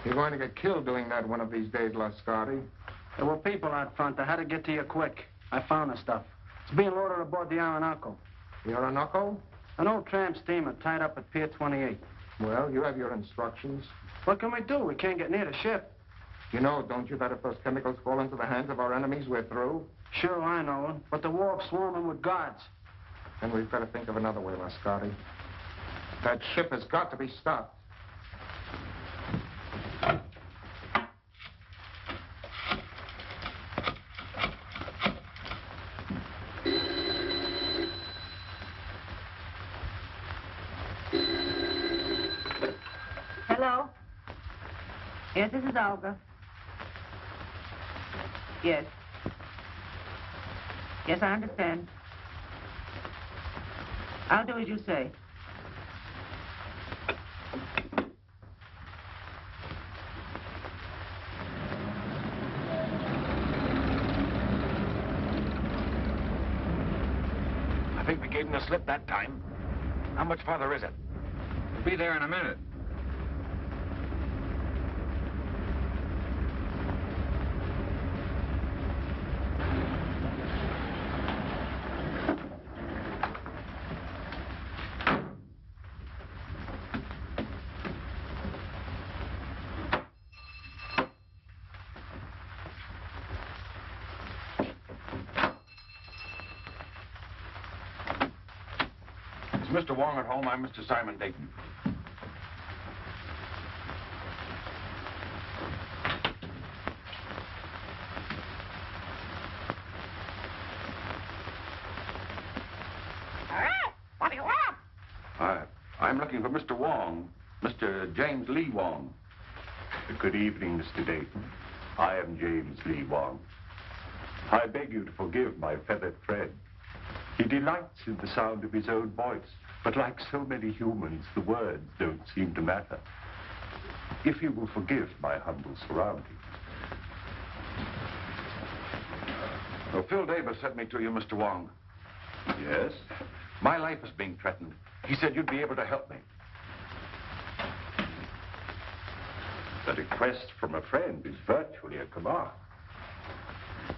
You're going to get killed doing that one of these days, Lascari. There were people out front. I had to get to you quick. I found the stuff. It's being loaded aboard the Orinoco. The Orinoco? An old tramp steamer tied up at Pier 28. Well, you have your instructions. What can we do? We can't get near the ship. You know, don't you, that if those chemicals fall into the hands of our enemies, we're through? Sure, I know. But the wharf's swarming with guards. Then we've got to think of another way, Lascari. That ship has got to be stopped. Hello? Yes, this is Olga. Yes. Yes, I understand. I'll do as you say. I think we gave him the slip that time. How much farther is it? We'll be there in a minute. Mr. Wong at home? I'm Mr. Simon Dayton. What do you want? I'm looking for Mr. Wong, Mr. James Lee Wong. Good evening, Mr. Dayton. I am James Lee Wong. I beg you to forgive my feathered friend. He delights in the sound of his own voice, but like so many humans, the words don't seem to matter. If you will forgive my humble surroundings. Well, Phil Davis sent me to you, Mr. Wong. Yes? My life is being threatened. He said you'd be able to help me. A request from a friend is virtually a command.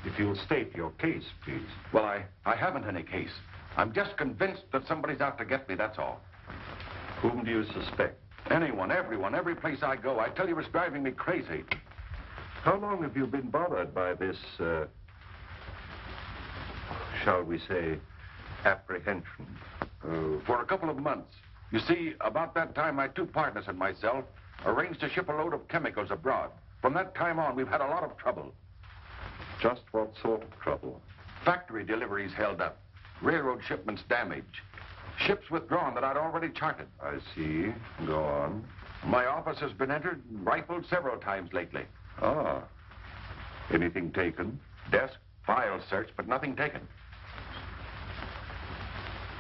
If you'll state your case, please. Well, I haven't any case. I'm just convinced that somebody's out to get me, that's all. Whom do you suspect? Anyone, everyone, every place I go. I tell you, it's driving me crazy. How long have you been bothered by this, shall we say, apprehension? For a couple of months. You see, about that time, my two partners and myself arranged to ship a load of chemicals abroad. From that time on, we've had a lot of trouble. Just what sort of trouble? Factory deliveries held up. Railroad shipments damaged. Ships withdrawn that I'd already charted. I see. Go on. My office has been entered and rifled several times lately. Ah. Anything taken? Desk, files searched, but nothing taken.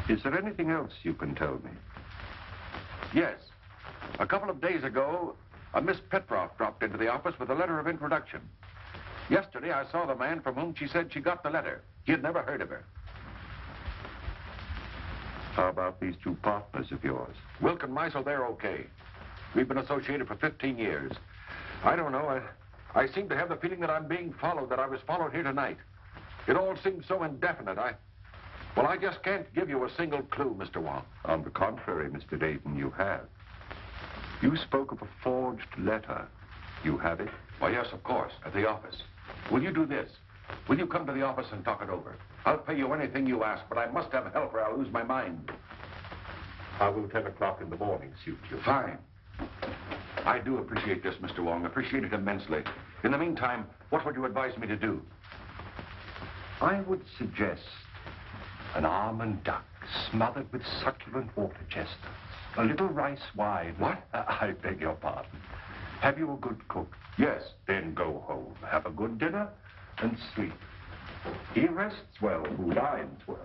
Is there anything else you can tell me? Yes. A couple of days ago, a Miss Petroff dropped into the office with a letter of introduction. Yesterday, I saw the man from whom she said she got the letter. He had never heard of her. How about these two partners of yours? Wilk and Meisel, they're okay. We've been associated for 15 years. I don't know. I seem to have the feeling that I'm being followed, that I was followed here tonight. It all seems so indefinite. Well, I just can't give you a single clue, Mr. Wong. On the contrary, Mr. Dayton, you have. You spoke of a forged letter. You have it? Why, yes, of course, at the office. Will you do this? Will you come to the office and talk it over? I'll pay you anything you ask, but I must have help or I'll lose my mind. How will 10 o'clock in the morning suit you? Fine. I do appreciate this, Mr. Wong. Appreciate it immensely. In the meantime, what would you advise me to do? I would suggest an almond duck smothered with succulent water chestnuts. A little rice wine. What? I beg your pardon. Have you a good cook? Yes. Then go home, have a good dinner, and sleep. He rests well who dines well.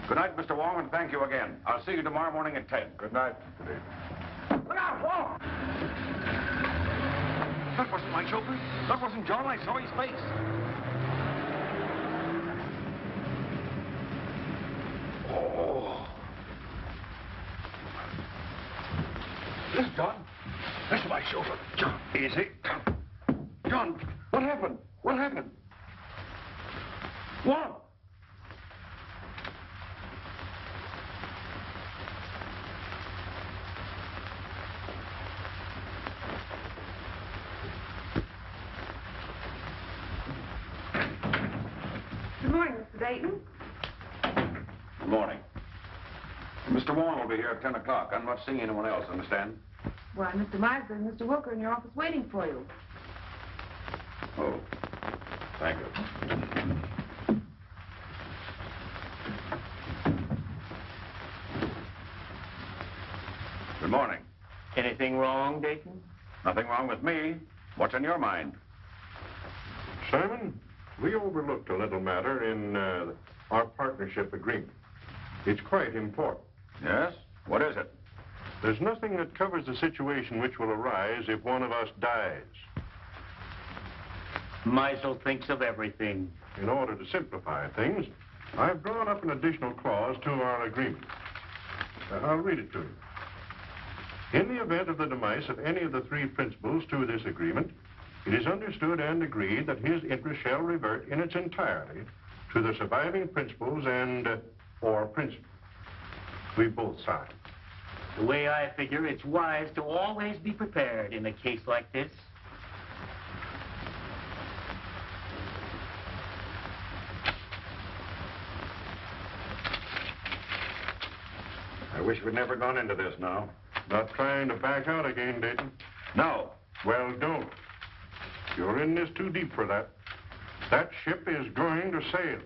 Good night, Mr. Wong, and thank you again. I'll see you tomorrow morning at 10. Good night, Mr. Davis. Look out, Wong! That wasn't my chauffeur. That wasn't John. I saw his face. chauffeur. John. Easy. John, what happened? What happened? What? Good morning, Mr. Dayton. Good morning. Mr. Wong will be here at 10 o'clock. I'm not seeing anyone else, understand? Why, Mr. Meisler and Mr. Wilker in your office waiting for you. Oh, thank you. Good morning. Anything wrong, Dayton? Nothing wrong with me. What's on your mind? Simon, we overlooked a little matter in our partnership agreement. It's quite important. Yes? What is it? There's nothing that covers the situation which will arise if one of us dies. Meisel thinks of everything. In order to simplify things, I've drawn up an additional clause to our agreement. I'll read it to you. In the event of the demise of any of the three principals to this agreement, it is understood and agreed that his interest shall revert in its entirety to the surviving principals and, or principal. We both signed. The way I figure, it's wise to always be prepared in a case like this. I wish we'd never gone into this now. Not trying to back out again, Dayton? No. Well, don't. You're in this too deep for that. That ship is going to sail.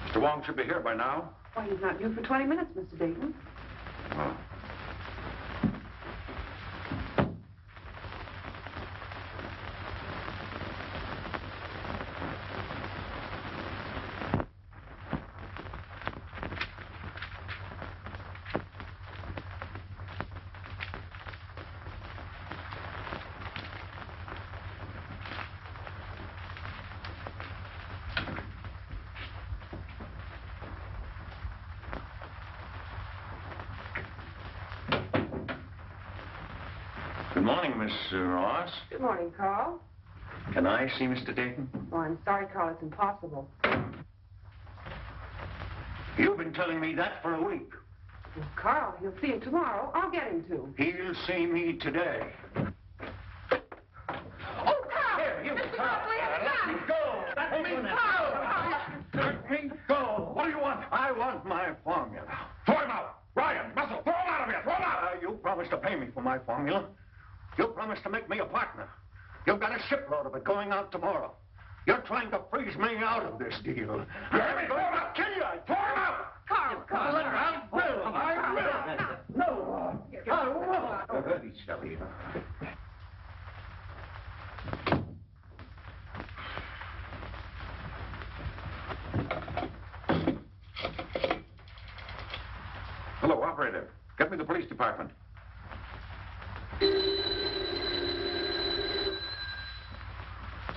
Mr. Wong should be here by now. Why, he's not due for 20 minutes, Mr. Dayton. Oh. Good morning, Miss Ross. Good morning, Carl. Can I see Mr. Dayton? Oh, I'm sorry, Carl. It's impossible. You've been telling me that for a week. Well, Carl, he'll see you tomorrow. I'll get him to. He'll see me today. Oh, Carl! Here, you, Mr. Carl. Carl, Let me go. Let me go. Let me go. What do you want? I want my formula. Throw him out! Ryan, Muscle, throw him out of here! Throw him out! You promised to pay me for my formula. You promised to make me a partner. You've got a shipload of it going out tomorrow. You're trying to freeze me out of this deal. Let me go! I'll kill you! Throw him out! Carl, I will. No, I won't. Very silly. Hello, operator. Get me the police department.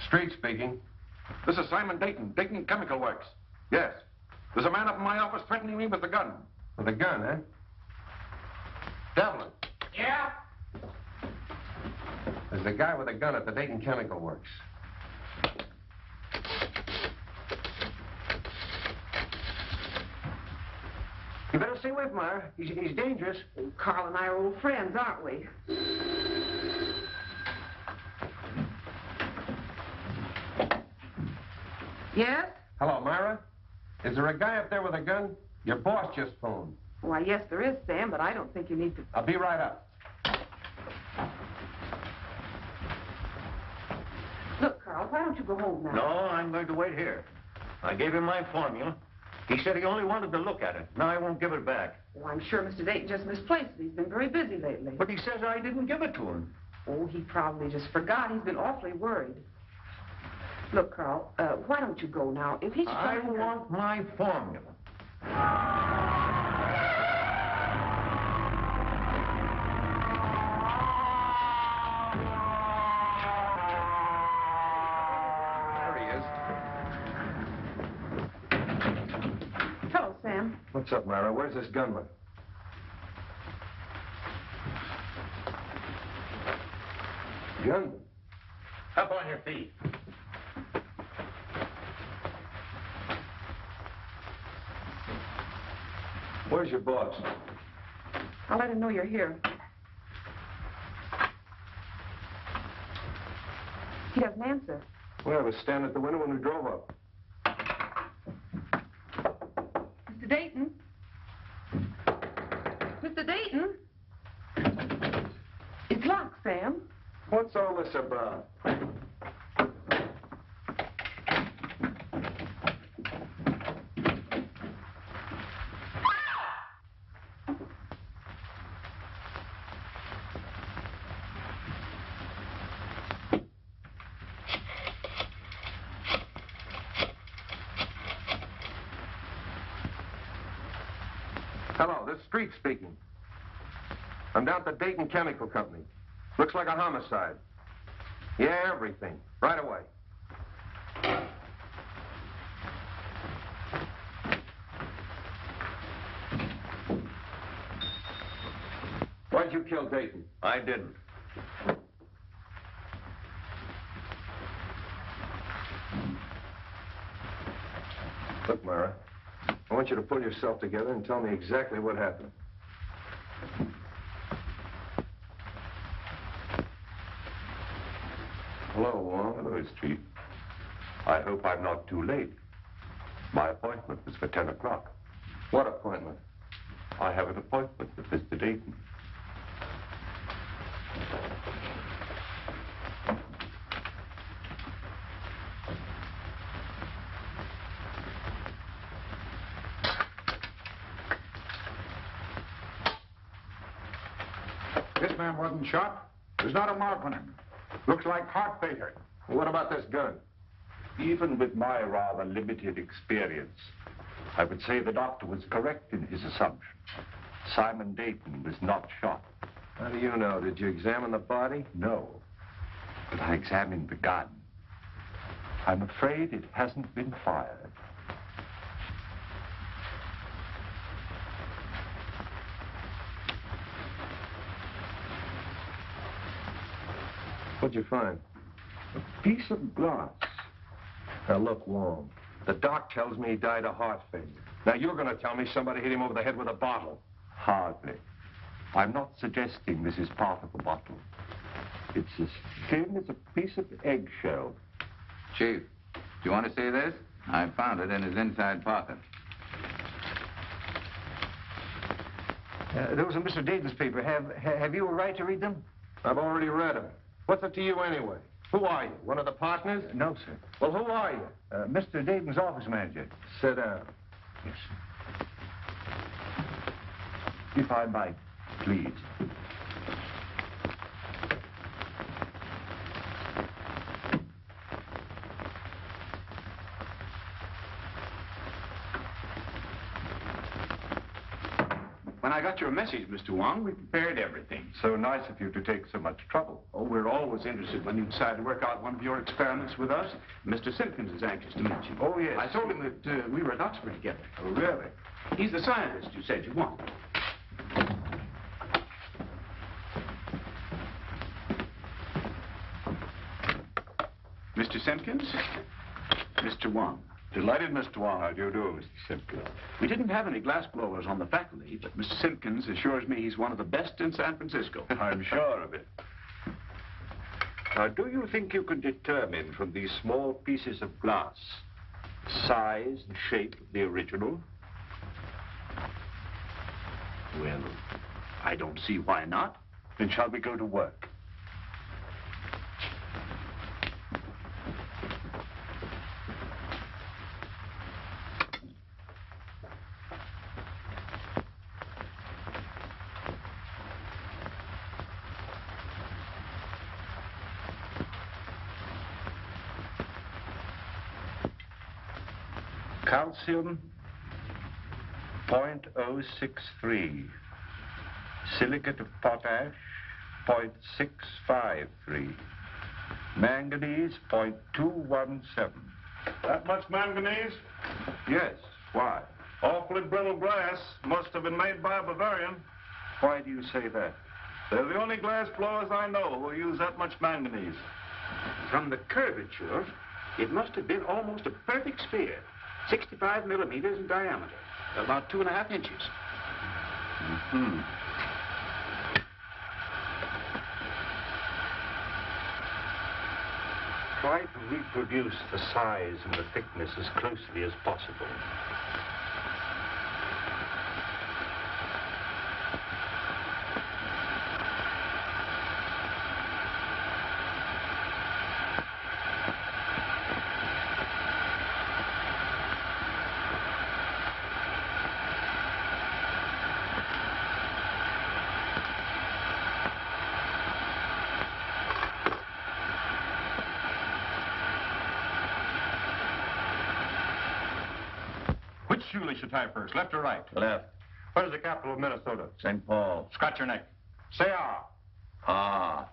Street speaking. This is Simon Dayton, Dayton Chemical Works. Yes. There's a man up in my office threatening me with a gun. With a gun, eh? Devlin. Yeah? There's a guy with a gun at the Dayton Chemical Works. You better stay away from her. He's dangerous. Carl and I are old friends, aren't we? Yes? Hello, Myra. Is there a guy up there with a gun? Your boss just phoned. Why, yes, there is, Sam, but I don't think you need to... I'll be right up. Look, Carl, why don't you go home now? No, I'm going to wait here. I gave him my formula. He said he only wanted to look at it. Now I won't give it back. Oh, I'm sure Mr. Dayton just misplaced it. He's been very busy lately. But he says I didn't give it to him. Oh, he probably just forgot. He's been awfully worried. Look, Carl, why don't you go now? If he's I trying to... want my formula. What's up, Myra? Where's this gunman? Gunman? Up on your feet. Where's your boss? I'll let him know you're here. He doesn't answer. Well, I was standing at the window when we drove up. Mr. Dayton? Mr. Dayton? It's locked, Sam. What's all this about? Hello, this is Street speaking. I'm down at the Dayton Chemical Company. Looks like a homicide. Yeah, everything. Right away. Why'd you kill Dayton? I didn't. Look, Myra, I want you to pull yourself together and tell me exactly what happened. Hello, Wong. Hello, Street. I hope I'm not too late. My appointment was for 10 o'clock. What appointment? I have an appointment with Mr. Dayton. This man wasn't shot. There's not a mark on him. Looks like heart failure. What about this gun? Even with my rather limited experience, I would say the doctor was correct in his assumption. Simon Dayton was not shot. How do you know? Did you examine the body? No, but I examined the gun. I'm afraid it hasn't been fired. What'd you find? A piece of glass. Now, look, Wong, the doc tells me he died of heart failure. Now, you're going to tell me somebody hit him over the head with a bottle. Hardly. I'm not suggesting this is part of a bottle. It's as thin as a piece of eggshell. Chief, do you want to see this? I found it in his inside pocket. Those are Mr. Dayton's papers. Have you a right to read them? I've already read them. What's it to you anyway? Who are you? One of the partners? No, sir. Well, who are you? Mr. Dayton's office manager. Sit down. Yes, sir. If I might, please. When I got your message, Mr. Wong, we prepared everything. So nice of you to take so much trouble. Oh, we're always interested when you decide to work out one of your experiments with us. Mr. Simpkins is anxious to meet you. Oh, yes. I told him that we were at Oxford together. Oh, really? He's the scientist you said you wanted. Mr. Simpkins, Mr. Wong. Delighted, Mr. Wong. How do you do, Mr. Simpkins? We didn't have any glass blowers on the faculty, but Mr. Simpkins assures me he's one of the best in San Francisco. I'm sure of it. Now, do you think you can determine from these small pieces of glass size and shape of the original? Well, I don't see why not. Then shall we go to work? Calcium, 0.063. Silicate of potash, 0.653. Manganese, 0.217. That much manganese? Yes, why? Awfully brittle glass. Must have been made by a Bavarian. Why do you say that? They're the only glass blowers I know who use that much manganese. From the curvature, it must have been almost a perfect sphere. 65 millimeters in diameter. About 2.5 inches. Mm-hmm. Try to reproduce the size and the thickness as closely as possible. Which shoelace you tie first, left or right? Left. What is the capital of Minnesota? St. Paul. Scratch your neck. Say ah. Ah.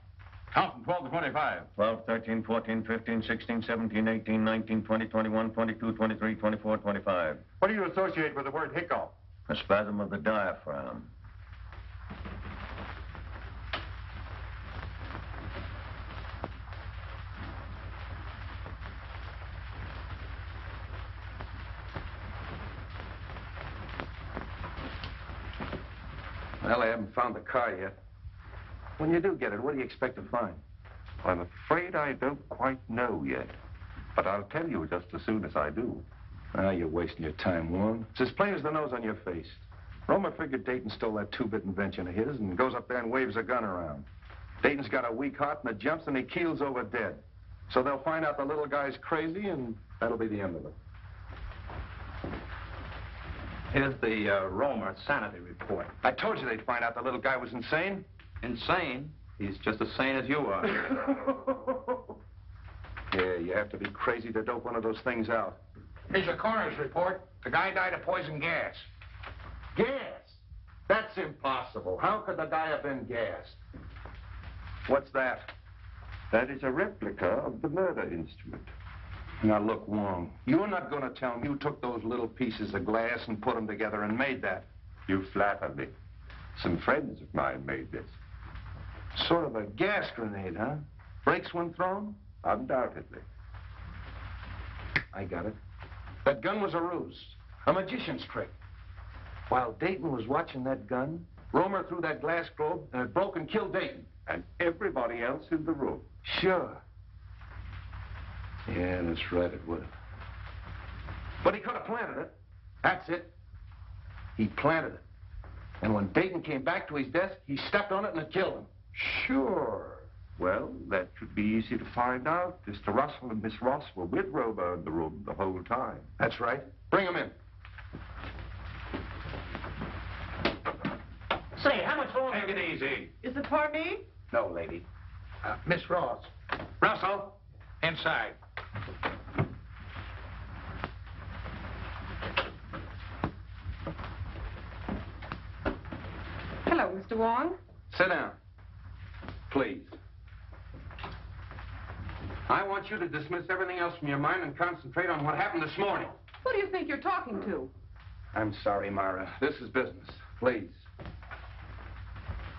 Count from 12 to 25. 12, 13, 14, 15, 16, 17, 18, 19, 20, 21, 22, 23, 24, 25. What do you associate with the word hiccup? A spasm of the diaphragm. Well, I haven't found the car yet. When you do get it, what do you expect to find? I'm afraid I don't quite know yet. But I'll tell you just as soon as I do. Ah, you're wasting your time, Wong. It's as plain as the nose on your face. Roemer figured Dayton stole that two-bit invention of his and goes up there and waves a gun around. Dayton's got a weak heart and it jumps and he keels over dead. So they'll find out the little guy's crazy and that'll be the end of it. Here's the Roemer sanity report. I told you they'd find out the little guy was insane. Insane? He's just as sane as you are. Yeah, you have to be crazy to dope one of those things out. Here's a coroner's report. The guy died of poison gas. Gas? That's impossible. How could the guy have been gassed? What's that? That is a replica of the murder instrument. Now, look, Wong, you're not going to tell me you took those little pieces of glass and put them together and made that. You flatter me. Some friends of mine made this. Sort of a gas grenade, huh? Breaks when thrown? Undoubtedly. I got it. That gun was a ruse, a magician's trick. While Dayton was watching that gun, Roemer threw that glass globe and it broke and killed Dayton. And everybody else in the room. Sure. Yeah, that's right, it would. But he could have planted it. That's it. He planted it. And when Dayton came back to his desk, he stepped on it and it killed him. Sure. Well, that should be easy to find out. Mr. Russell and Miss Ross were with Roemer in the room the whole time. That's right. Bring him in. Say, how much longer? Take it easy. Is it for me? No, lady. Miss Ross. Russell, inside. Hello, Mr. Wong. Sit down. Please. I want you to dismiss everything else from your mind and concentrate on what happened this morning. Who do you think you're talking to? I'm sorry, Myra. This is business. Please.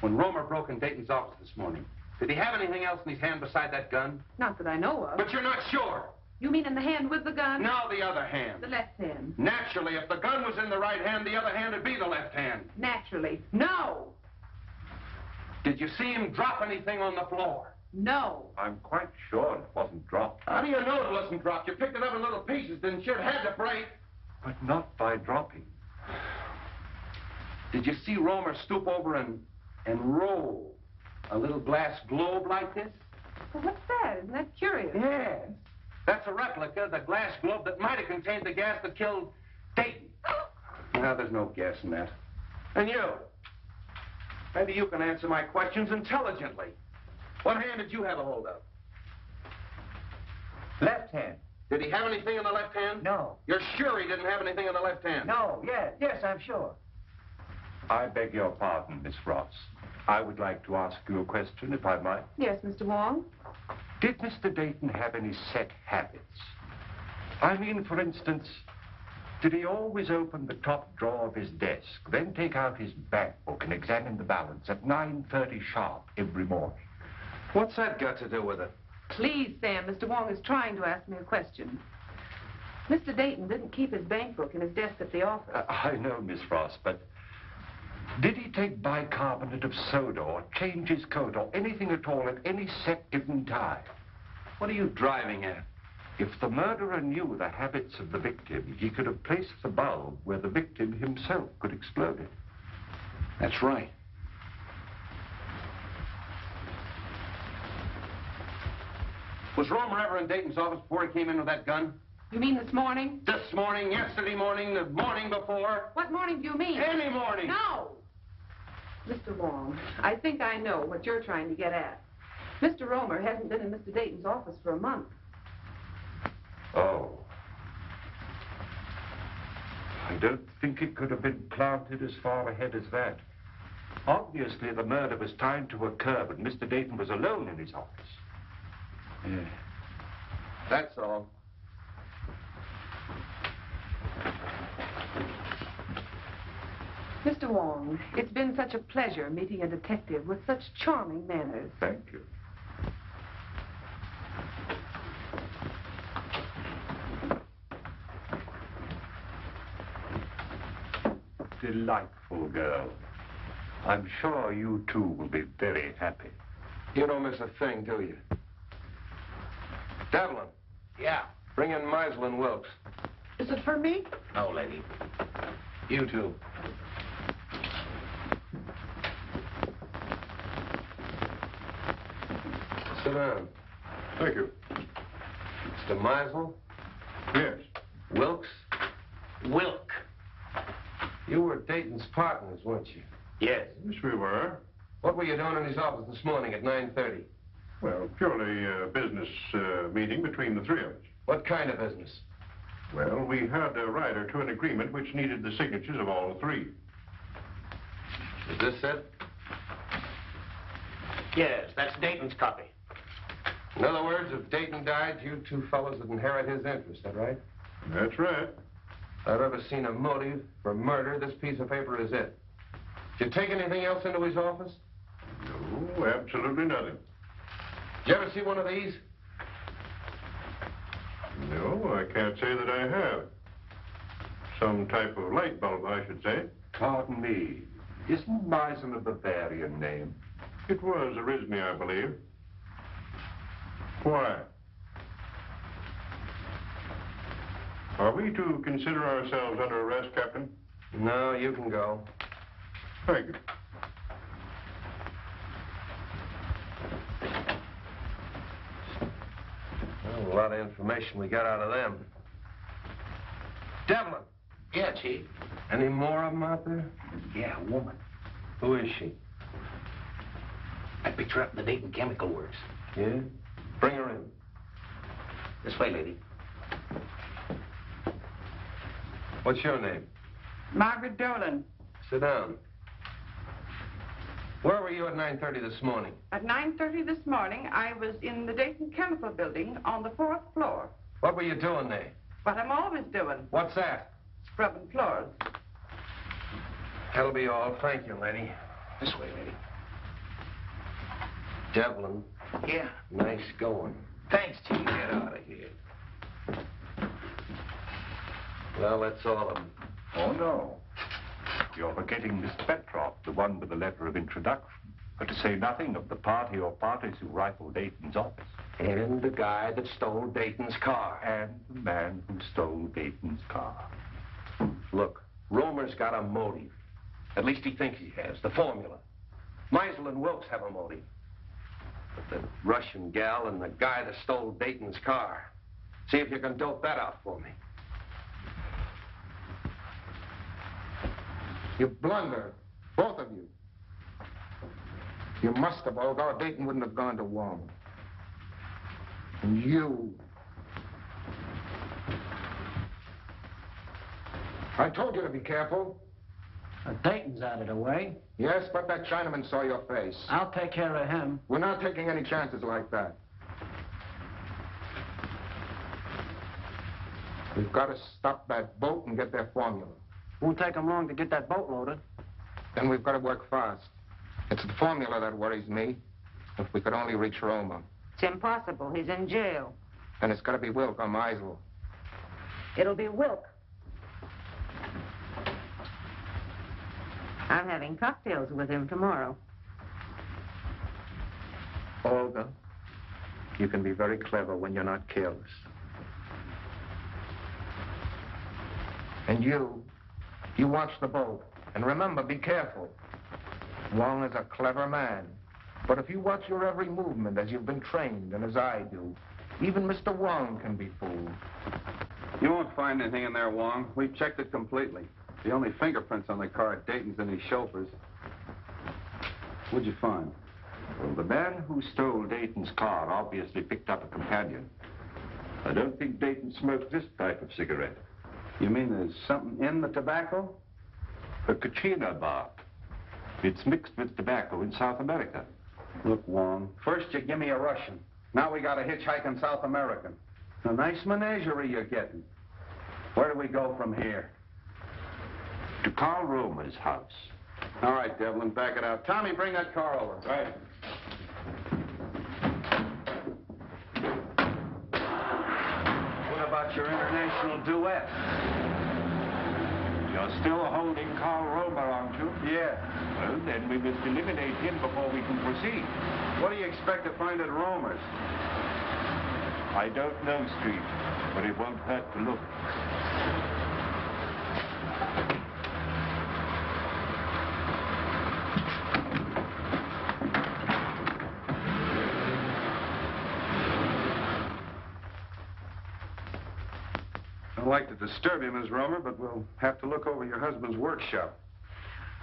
When Roemer broke in Dayton's office this morning, did he have anything else in his hand beside that gun? Not that I know of. But you're not sure. You mean in the hand with the gun? No, the other hand. The left hand. Naturally, if the gun was in the right hand, the other hand would be the left hand. Naturally. No. Did you see him drop anything on the floor? No. I'm quite sure it wasn't dropped. How do you know it wasn't dropped? You picked it up in little pieces, didn't you? It had to break. But not by dropping. Did you see Roemer stoop over and roll a little glass globe like this? Well, what's that? Isn't that curious? Yes. That's a replica of the glass globe that might have contained the gas that killed Dayton. Now, there's no gas in that. And you? Maybe you can answer my questions intelligently. What hand did you have a hold of? Left hand. Did he have anything in the left hand? No. You're sure he didn't have anything in the left hand? No, yes, I'm sure. I beg your pardon, Miss Ross. I would like to ask you a question, if I might. Yes, Mr. Wong. Did Mr. Dayton have any set habits? I mean, for instance, Did he always open the top drawer of his desk, then take out his bank book and examine the balance at 9:30 sharp every morning? What's that got to do with it? Please, Sam, Mr. Wong is trying to ask me a question. Mr. Dayton didn't keep his bank book in his desk at the office. I know, Miss Frost, but did he take bicarbonate of soda or change his coat or anything at all at any set given time? What are you driving at? If the murderer knew the habits of the victim, he could have placed the bulb where the victim himself could explode it. That's right. Was Roemer ever in Dayton's office before he came in with that gun? You mean this morning? This morning, yesterday morning, the morning before? What morning do you mean? Any morning. No! Mr. Wong, I think I know what you're trying to get at. Mr. Roemer hasn't been in Mr. Dayton's office for a month. Oh. I don't think it could have been planted as far ahead as that. Obviously, the murder was timed to occur, but Mr. Dayton was alone in his office. Yeah. That's all. Mr. Wong, it's been such a pleasure meeting a detective with such charming manners. Thank you. Delightful girl. I'm sure you two will be very happy. You don't miss a thing, do you? Devlin. Yeah. Bring in Meisel and Wilkes. Is it for me? No, lady. You two. Sit down. Thank you. Mr. Meisel? Yes. Wilkes? Wilk. You were Dayton's partners, weren't you? Yes. Yes, we were. What were you doing in his office this morning at 9:30? Well, purely a business meeting between the three of us. What kind of business? Well, we had a rider to an agreement which needed the signatures of all three. Is this it? Yes, that's Dayton's copy. In other words, if Dayton died, you two fellows would inherit his interest, that right? That's right. If I've ever seen a motive for murder, this piece of paper is it. Did you take anything else into his office? No, absolutely nothing. Did you ever see one of these? No, I can't say that I have. Some type of light bulb, I should say. Pardon me. Isn't Meisel a Bavarian name? It was originally, I believe. Why? Are we to consider ourselves under arrest, Captain? No, you can go. Thank you. Well, a lot of information we got out of them. Devlin, Yeah, Chief. any more of them out there? Yeah, a woman. Who is she? I picked her up in the Dayton Chemical Works. Yeah? Bring her in. This way, lady. What's your name? Margaret Dolan. Sit down. Where were you at 9:30 this morning? At 9:30 this morning, I was in the Dayton Chemical Building on the 4th floor. What were you doing there? What I'm always doing, What's that? scrubbing floors. That'll be all. Thank you, lady. This way, lady. Devlin, Yeah. nice going. Thanks, Chief. Get out of here. Well, that's all of them. Oh, no. You're forgetting Miss Petroff, the one with the letter of introduction. But to say nothing of the party or parties who rifled Dayton's office. And the guy that stole Dayton's car. And the man who stole Dayton's car. Look, Roemer's got a motive. At least he thinks he has. The formula. Meisel and Wilkes have a motive. But the Russian gal and the guy that stole Dayton's car. See if you can dope that out for me. You blunder, both of you. You must have, or Dayton wouldn't have gone to Wong. And you. I told you to be careful. Dayton's out of the way. Yes, but that Chinaman saw your face. I'll take care of him. We're not taking any chances like that. We've got to stop that boat and get their formula. Won't take them long to get that boat loaded. Then we've got to work fast. It's the formula that worries me. If we could only reach Roemer. It's impossible. He's in jail. Then it's got to be Wilk or Meisel. It'll be Wilk. I'm having cocktails with him tomorrow. Olga, you can be very clever when you're not careless. And you watch the boat. And remember, be careful. Wong is a clever man. But if you watch your every movement as you've been trained and as I do, even Mr. Wong can be fooled. You won't find anything in there, Wong. We've checked it completely. The only fingerprints on the car are Dayton's and his chauffeur's. What'd you find? Well, the man who stole Dayton's car obviously picked up a companion. I don't think Dayton smoked this type of cigarette. You mean there's something in the tobacco? A Kachina bark. It's mixed with tobacco in South America. Look, Wong, first you give me a Russian. Now we got a hitchhiking South American. A nice menagerie you're getting. Where do we go from here? To Carl Roemer's house. All right, Devlin, back it out. Tommy, bring that car over. Right. What about your international duet? You're still holding Carl Roemer, aren't you? Yeah. Well, then we must eliminate him before we can proceed. What do you expect to find at Roemer's? I don't know, Street, but it won't hurt to look. I'd like to disturb you, Miss Roemer, but we'll have to look over your husband's workshop.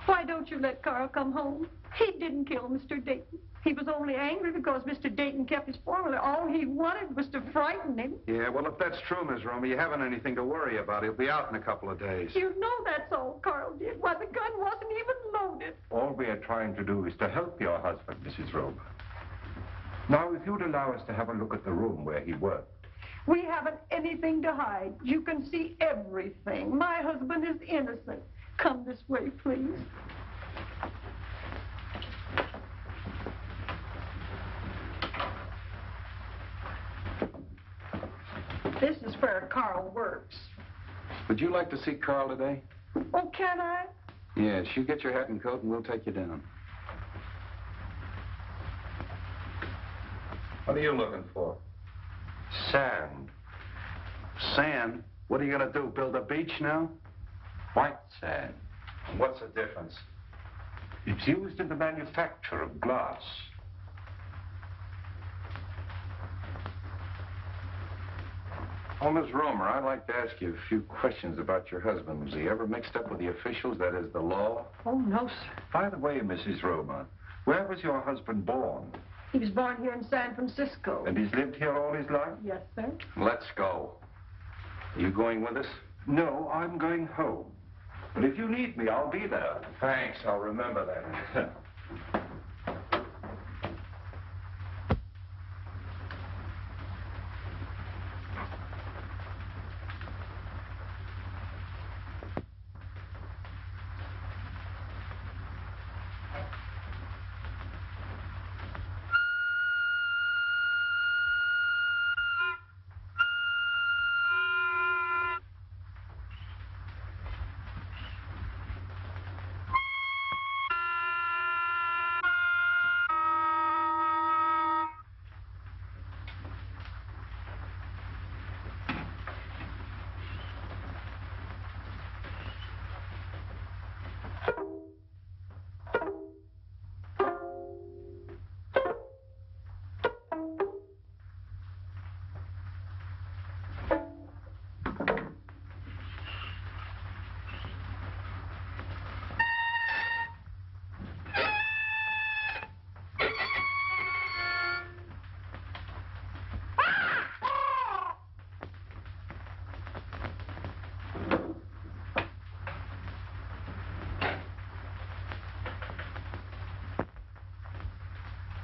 Why don't you let Carl come home? He didn't kill Mr. Dayton. He was only angry because Mr. Dayton kept his formula. All he wanted was to frighten him. Yeah, well, if that's true, Miss Roemer, you haven't anything to worry about. He'll be out in a couple of days. You know that's all Carl did. Why, the gun wasn't even loaded. All we are trying to do is to help your husband, Mrs. Roemer. Now, if you'd allow us to have a look at the room where he worked. We haven't anything to hide. You can see everything. My husband is innocent. Come this way, please. This is where Carl works. Would you like to see Carl today? Oh, can I? Yes, you get your hat and coat and we'll take you down. What are you looking for? Sand. Sand? What are you going to do, build a beach now? White sand. What's the difference? It's used in the manufacture of glass. Oh, Miss Roemer, I'd like to ask you a few questions about your husband. Was he ever mixed up with the officials, that is, the law? Oh, no, sir. By the way, Mrs. Roemer, where was your husband born? He was born here in San Francisco. And he's lived here all his life? Yes, sir. Let's go. Are you going with us? No, I'm going home. But if you need me, I'll be there. Thanks, I'll remember that.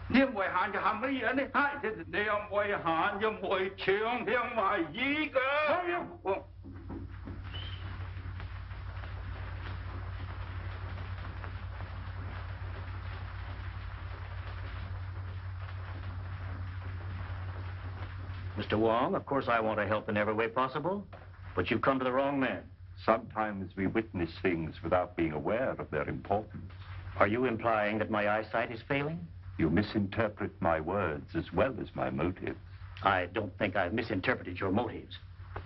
Nếu mùi hạn cho hàm lý anh ấy, hai thì nếu mùi hạn cho mùi trường, nếu mà gì cơ. Mr. Wong, of course I want to help in every way possible, but you've come to the wrong man. Sometimes we witness things without being aware of their importance. Are you implying that my eyesight is failing? You misinterpret my words as well as my motives. I don't think I've misinterpreted your motives.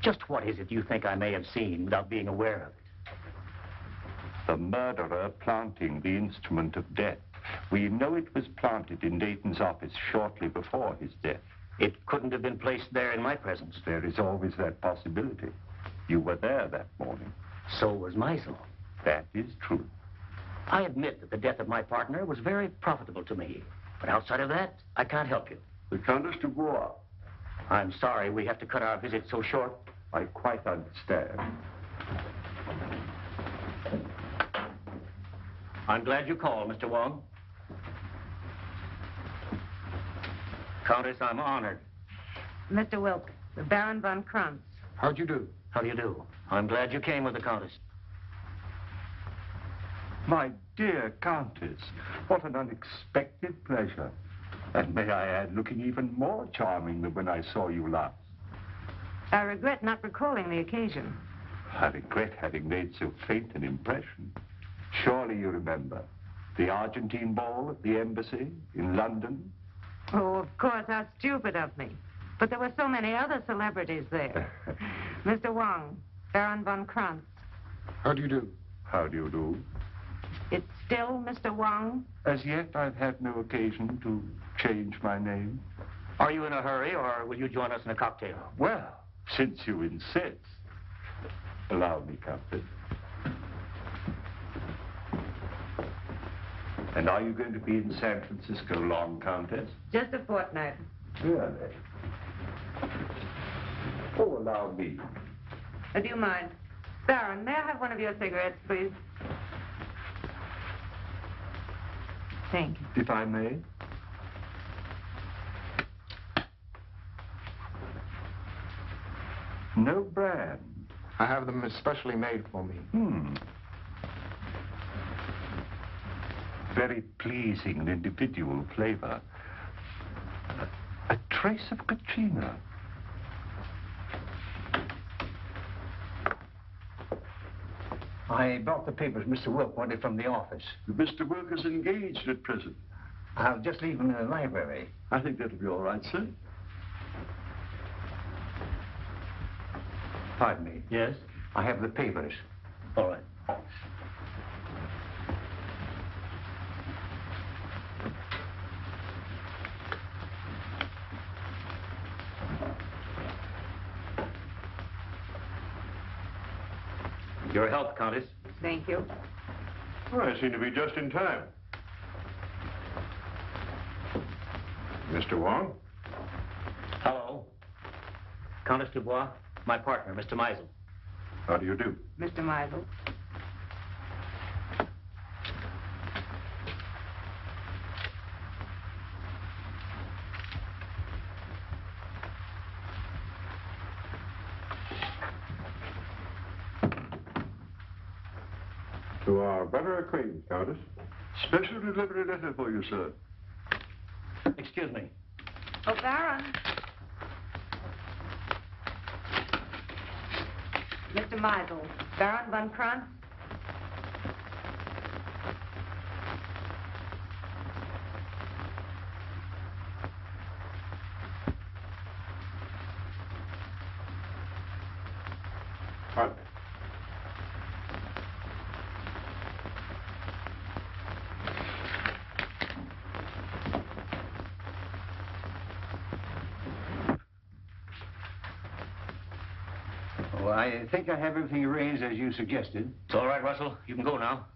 Just what is it you think I may have seen without being aware of it? The murderer planting the instrument of death. We know it was planted in Dayton's office shortly before his death. It couldn't have been placed there in my presence. There is always that possibility. You were there that morning. So was Meisel. That is true. I admit that the death of my partner was very profitable to me. But outside of that, I can't help you. The Countess de Bois. I'm sorry we have to cut our visit so short. I quite understand. I'm glad you called, Mr. Wong. Countess, I'm honored. Mr. Wilk, the Baron von Kranz. How'd you do? How do you do? I'm glad you came with the Countess. My dear Countess, what an unexpected pleasure. And may I add, looking even more charming than when I saw you last. I regret not recalling the occasion. I regret having made so faint an impression. Surely you remember the Argentine ball at the embassy in London? Oh, of course, how stupid of me. But there were so many other celebrities there. Mr. Wong, Baron von Kranz. How do you do? How do you do? It's still Mr. Wong? As yet, I've had no occasion to change my name. Are you in a hurry, or will you join us in a cocktail? Well, since you insist, allow me, Captain. And are you going to be in San Francisco long, Countess? Just a fortnight. Really? Oh, allow me. Do you mind? Baron, may I have one of your cigarettes, please? Thank you. If I may. No brand. I have them especially made for me. Very pleasing and individual flavor. A trace of Katrina. I brought the papers Mr. Wilk wanted from the office. Mr. Wilk is engaged at present. I'll just leave them in the library. I think that'll be all right, sir. Pardon me. Yes? I have the papers. All right. Your help, Countess. Thank you. Well, I seem to be just in time. Mr. Wong? Hello. Countess Dubois, my partner, Mr. Meisel. How do you do? Mr. Meisel. To our better acquaintance, Countess. Special delivery letter for you, sir. Excuse me. Oh, Baron. Mr. Meisel, Baron von Kranz. Pardon. Well, I think I have everything arranged as you suggested. It's all right, Russell. You can go now.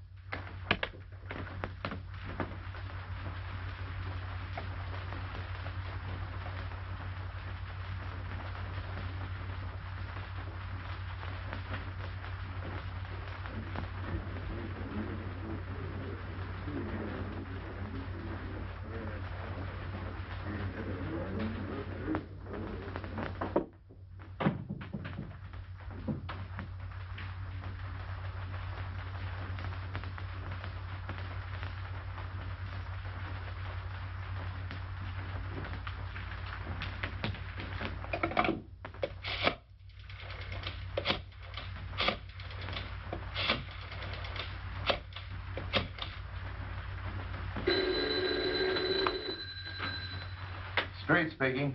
Street speaking.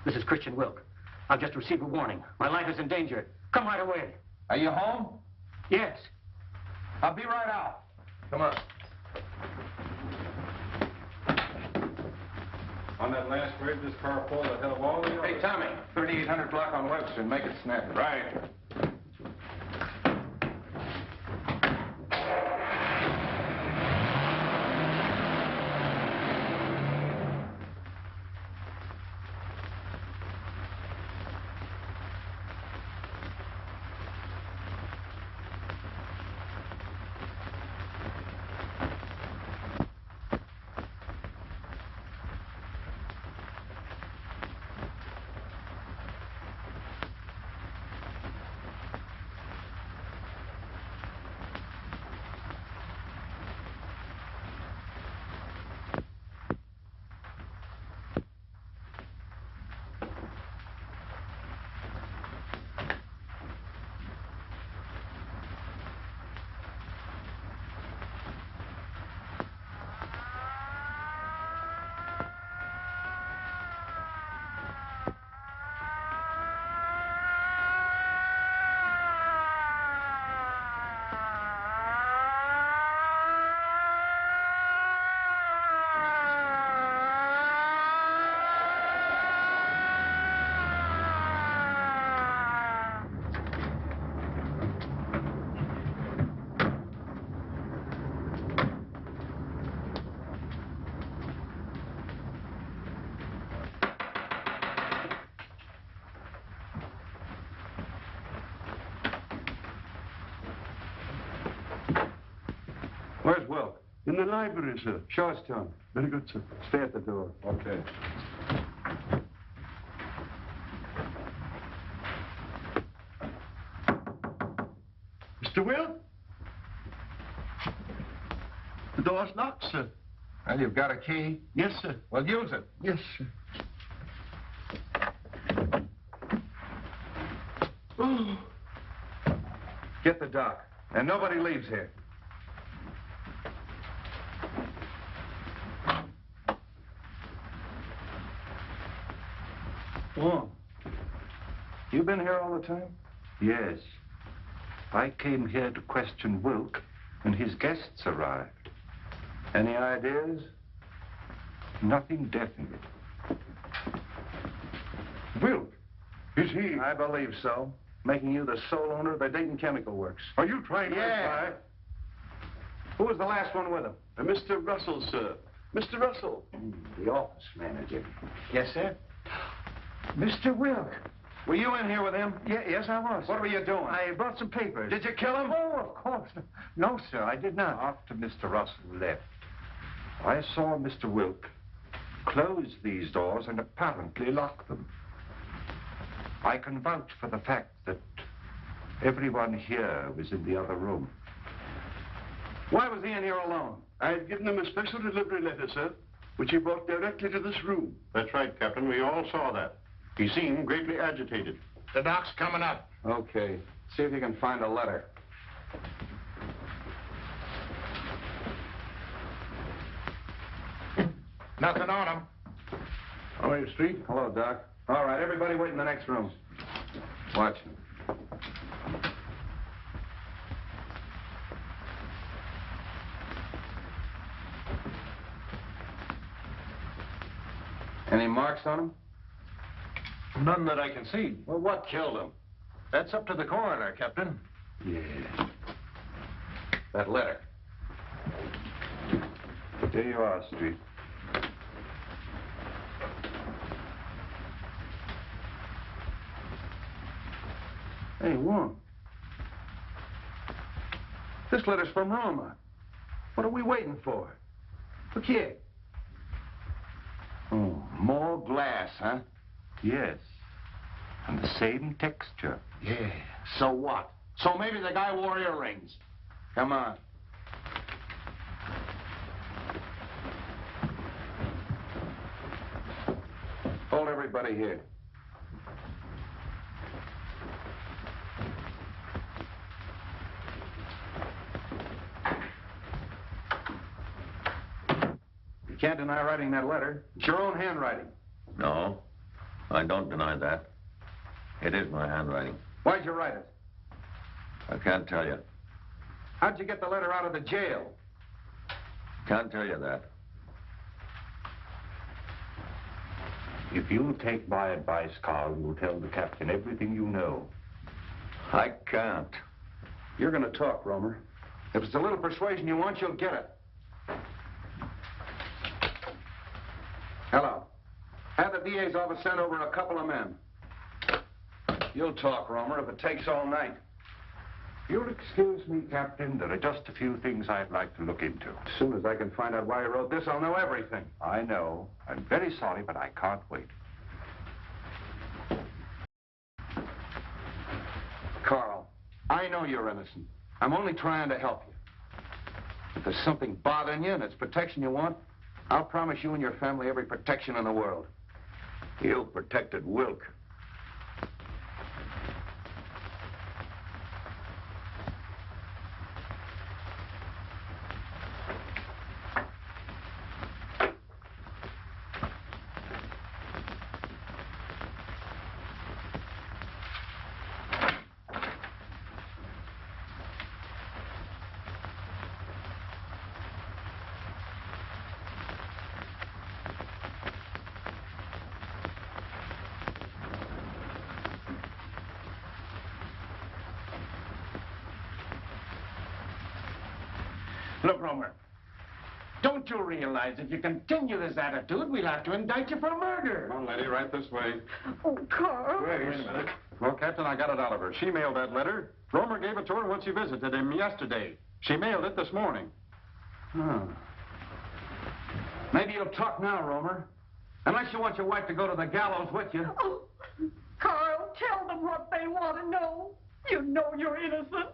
This is Christian Wilk. I've just received a warning. My life is in danger. Come right away. Are you home? Yes. I'll be right out. Come on. On that last rig, this car pulled ahead of all the others. Hey, Tommy, 3800 block on Webster. Make it snappy. Right. Where's Wilk? In the library, sir. Show us to him. Very good, sir. Stay at the door. Okay. Mr. Will? The door's locked, sir. Well, you've got a key? Yes, sir. Well, use it. Yes, sir. Oh. Get the dock. And nobody leaves here. Wong. You been here all the time? Yes. I came here to question Wilk, and his guests arrived. Any ideas? Nothing definite. Wilk? Is he? I believe so. Making you the sole owner of the Dayton Chemical Works. Are you trying to Yeah. imply? Who was the last one with him? Mr. Russell, sir. Mr. Russell. The office manager. Yes, sir. Mr. Wilk. Were you in here with him? Yes, I was. What were you doing? I brought some papers. Did you kill him? Oh, of course. No, sir, I did not. After Mr. Russell left, I saw Mr. Wilk close these doors and apparently lock them. I can vouch for the fact that everyone here was in the other room. Why was he in here alone? I had given him a special delivery letter, sir, which he brought directly to this room. That's right, Captain. We all saw that. He seemed greatly agitated. The dock's coming up. Okay. See if you can find a letter. Nothing on him. How are you, Street? Hello, Doc. All right, everybody wait in the next room. Watch. Any marks on him? None that I can see. Well, what killed him? That's up to the coroner, Captain. Yes. That letter. There you are, Street. Hey, Wong. This letter's from Roemer. What are we waiting for? Look here. Oh, More glass, huh? yes. And the same texture. Yeah. So what? So maybe the guy wore earrings. Come on. Hold everybody here. You can't deny writing that letter. It's your own handwriting. No, I don't deny that. It is my handwriting. Why'd you write it? I can't tell you. How'd you get the letter out of the jail? Can't tell you that. If you'll take my advice, Carl, you'll tell the captain everything you know. I can't. You're going to talk, Roemer. If it's a little persuasion you want, you'll get it. Hello. Have the DA's office send over a couple of men. You'll talk, Roemer, if it takes all night. You'll excuse me, Captain. There are just a few things I'd like to look into. As soon as I can find out why you wrote this, I'll know everything. I know. I'm very sorry, but I can't wait. Carl, I know you're innocent. I'm only trying to help you. If there's something bothering you and it's protection you want, I'll promise you and your family every protection in the world. You protected Wilk. Look, Roemer, don't you realize if you continue this attitude, we'll have to indict you for murder? Come on, lady, right this way. Oh, Carl. Wait a minute. Well, Captain, I got it out of her. She mailed that letter. Roemer gave it to her when she visited him yesterday. She mailed it this morning. Maybe you'll talk now, Roemer. Unless you want your wife to go to the gallows with you. Oh, Carl, tell them what they want to know. You know you're innocent.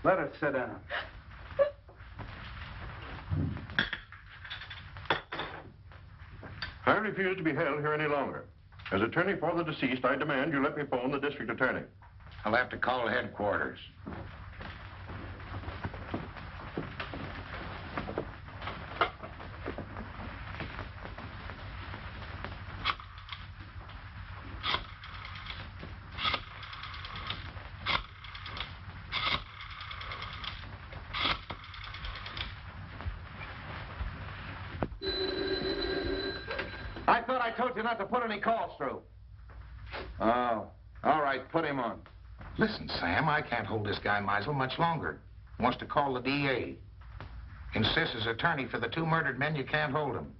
Let her sit down. I refuse to be held here any longer. As attorney for the deceased, I demand you let me phone the district attorney. I'll have to call headquarters. I thought I told you not to put any calls through. Oh, all right, put him on. Listen, Sam, I can't hold this guy Meisel much longer. He wants to call the DA. Insists as attorney for the two murdered men, you can't hold him.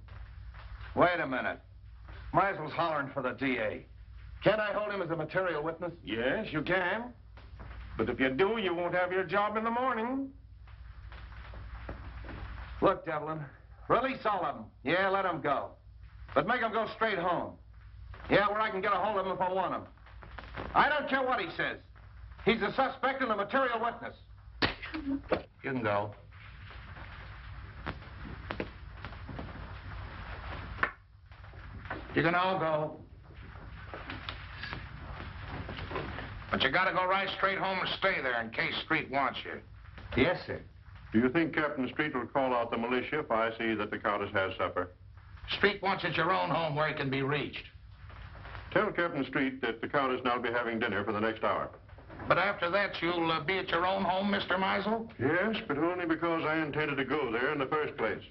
Wait a minute. Meisel's hollering for the DA. Can't I hold him as a material witness? Yes, you can. But if you do, you won't have your job in the morning. Look, Devlin, release all of them. Yeah, let them go. But make them go straight home. Yeah, where I can get a hold of him if I want him. I don't care what he says. He's a suspect and a material witness. You can go. You can all go. But you gotta go right straight home and stay there in case Street wants you. Yes, sir. Do you think Captain Street will call out the militia if I see that the Countess has supper? Street wants at your own home where he can be reached. Tell Captain Street that the Countess and I'll be having dinner for the next hour. But after that, you'll be at your own home, Mr. Meisel? Yes, but only because I intended to go there in the first place.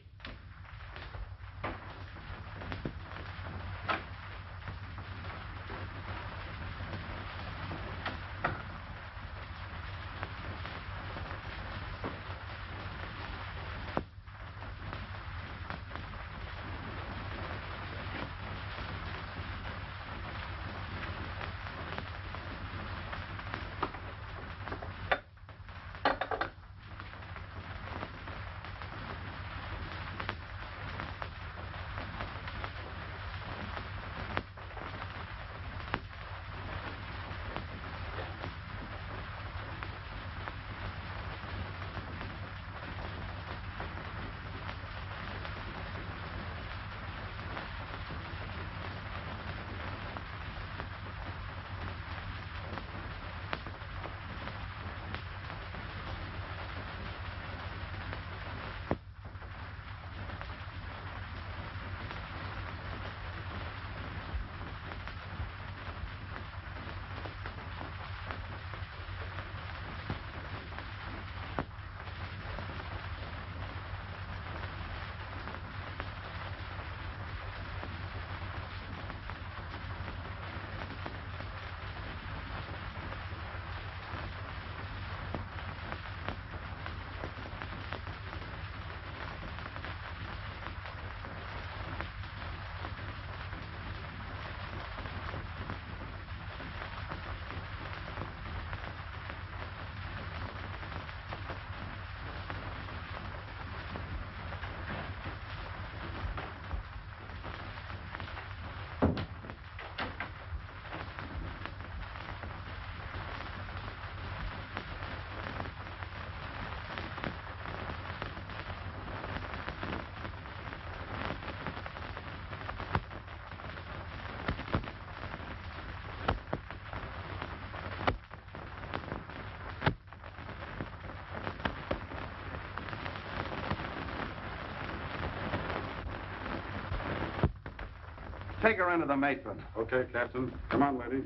Take her into the matron. Okay, Captain. Come on, lady.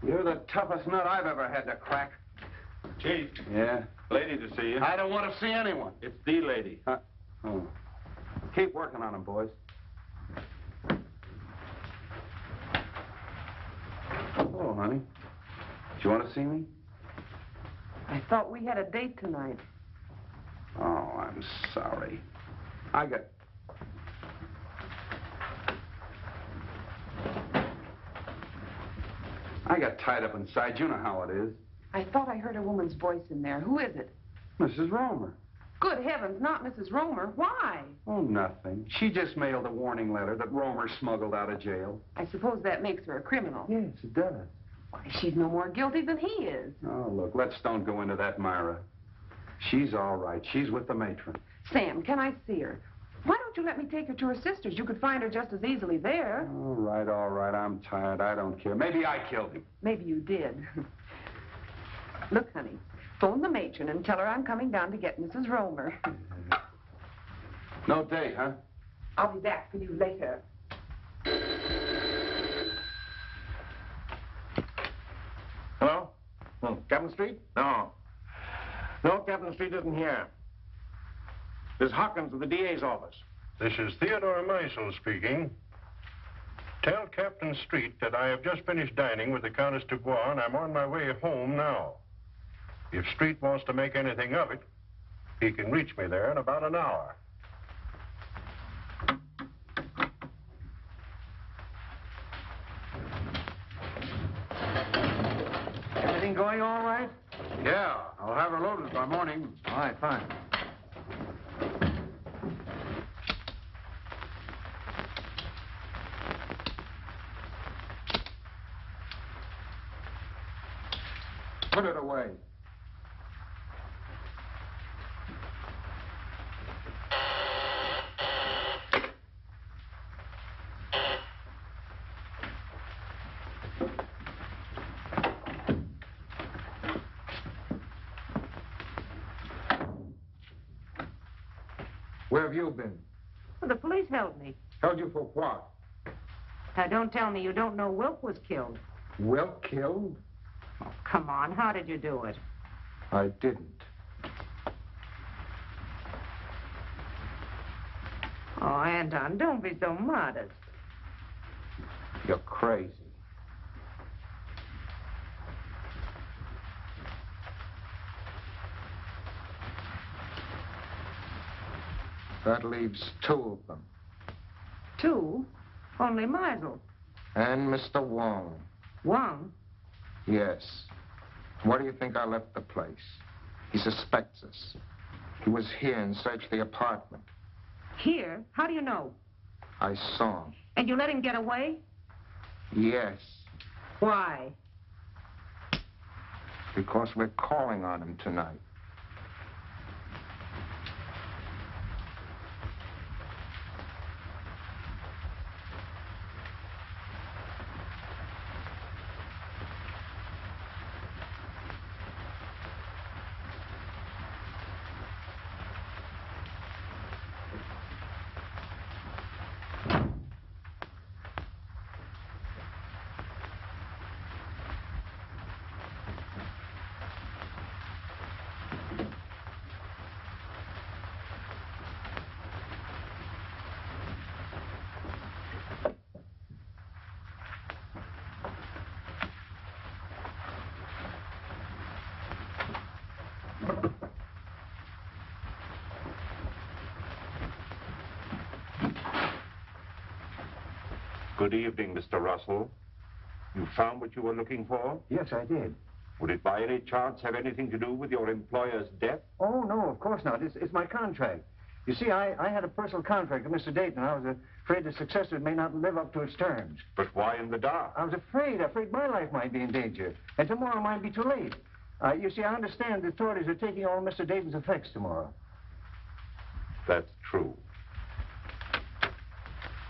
You're the toughest nut I've ever had to crack. Chief. Yeah? Lady to see you. I don't want to see anyone. It's the lady. Oh. Keep working on him, boys. Hello, honey. Do you want to see me? I thought we had a date tonight. Oh, I'm sorry. I got tied up inside. You know how it is. I thought I heard a woman's voice in there. Who is it? Mrs. Roemer. Good heavens, not Mrs. Roemer. Why? Oh, nothing. She just mailed a warning letter that Roemer smuggled out of jail. I suppose that makes her a criminal. Yes, it does. Why, she's no more guilty than he is. Oh, look, let's don't go into that, Myra. She's all right. She's with the matron. Sam, can I see her? Why don't you let me take her to her sister's? You could find her just as easily there. All right. I'm tired. I don't care. Maybe I killed him. Maybe you did. Look, honey, phone the matron and tell her I'm coming down to get Mrs. Roemer. No date, huh? I'll be back for you later. Hello? Captain Street? No. No, Captain Street isn't here. This is Hawkins of the DA's office. This is Theodore Meisel speaking. Tell Captain Street that I have just finished dining with the Countess Dubois, and I'm on my way home now. If Street wants to make anything of it, he can reach me there in about an hour. Everything going all right? Yeah, I'll have her loaded by morning. All right, fine. Put it away. Where have you been? Well, the police held me. Held you for what? Now, don't tell me you don't know Wilk was killed. Wilk killed? Oh, come on. How did you do it? I didn't. Oh, Anton, don't be so modest. You're crazy. That leaves two of them. Two? Only Meisel. And Mr. Wong. Wong? Yes. Why do you think I left the place? He suspects us. He was here and searched the apartment. Here? How do you know? I saw him. And you let him get away? Yes. Why? Because we're calling on him tonight. Good evening, Mr. Russell. You found what you were looking for? Yes, I did. Would it by any chance have anything to do with your employer's death? Oh, no, of course not. It's my contract. You see, I had a personal contract with Mr. Dayton. I was afraid the successor may not live up to its terms. But why in the dark? I was afraid my life might be in danger. And tomorrow might be too late. You see, I understand the authorities are taking all Mr. Dayton's effects tomorrow. That's true.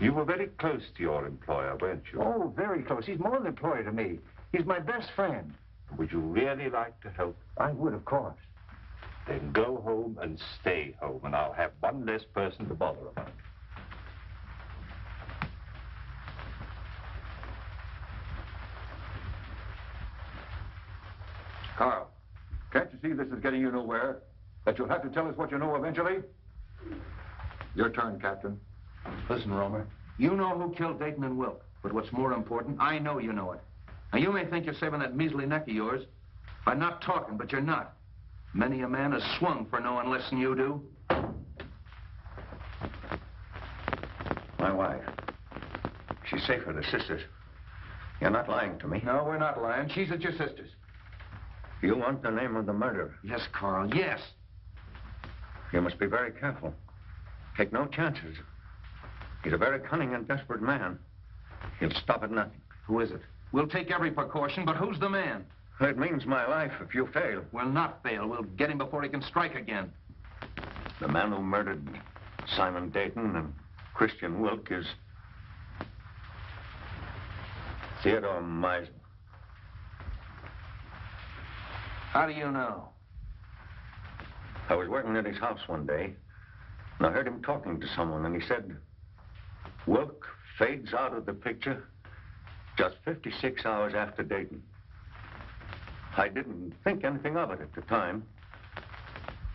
You were very close to your employer, weren't you? Oh, very close. He's more than an employer to me. He's my best friend. Would you really like to help? I would, of course. Then go home and stay home, and I'll have one less person to bother about. Carl, can't you see this is getting you nowhere? That you'll have to tell us what you know eventually? Your turn, Captain. Listen, Roemer, you know who killed Dayton and Wilk. But what's more important, I know you know it. Now, you may think you're saving that measly neck of yours by not talking, but you're not. Many a man has swung for knowing less than you do. My wife. She's safe with her sisters. You're not lying to me. No, we're not lying. She's at your sister's. You want the name of the murderer? Yes, Carl, yes. You must be very careful. Take no chances. He's a very cunning and desperate man. He'll stop at nothing. Who is it? We'll take every precaution, but who's the man? It means my life if you fail. We'll not fail. We'll get him before he can strike again. The man who murdered Simon Dayton and Christian Wilk is Theodore Meisel. How do you know? I was working at his house one day, and I heard him talking to someone, and he said, Wilk fades out of the picture just 56 hours after Dayton. I didn't think anything of it at the time,